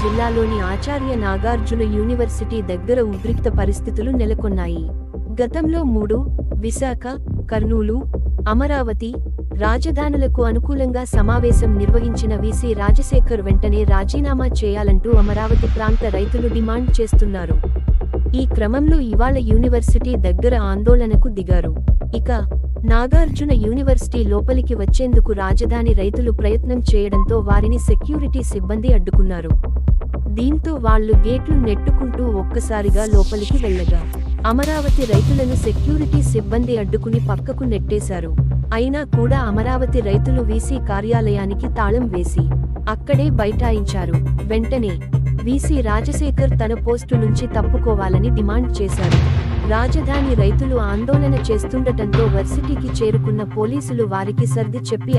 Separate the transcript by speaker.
Speaker 1: జిల్లాలోని ఆచార్య నాగార్జున యూనివర్సిటీ దగ్గర ఉద్రిక్త పరిస్థితులు నెలకొన్నాయి. గతంలో 3 విశాఖ, కర్నూలు, అమరావతి రాజధానులకు అనుకూలంగా సమావేశం నిర్వహించిన వీసీ రాజశేఖర్ వెంటనే రాజీనామా చేయాలంటూ అమరావతి ప్రాంత రైతులు డిమాండ్ చేస్తున్నారు. ఈ క్రమంలో ఇవాళ యూనివర్సిటీ దగ్గర ఆందోళనకు దిగారు. ఇక నాగార్జున యూనివర్సిటీ లోపలికి వచ్చేందుకు రాజధాని రైతులు ప్రయత్నం చేయడంతో వారిని సెక్యూరిటీ సిబ్బంది అడ్డుకున్నారు. దీంతో వాళ్లు గేట్లు నెట్టుకుంటూ ఒక్కసారిగా లోపలికి వెళ్లగా అమరావతి రైతులను సెక్యూరిటీ సిబ్బంది అడ్డుకుని పక్కకు నెట్టేశారు. అయినా కూడా అమరావతి రైతులు వీసీ కార్యాలయానికి తాళం వేసి అక్కడే బైఠాయించారు. వెంటనే వీసీ రాజశేఖర్ తన పోస్టు నుంచి తప్పుకోవాలని డిమాండ్ చేశారు. రాజధాని రైతులు ఆందోళన చేస్తుండటంతో వర్సిటీకి చేరుకున్న పోలీసులు వారికి సర్ది చెప్పి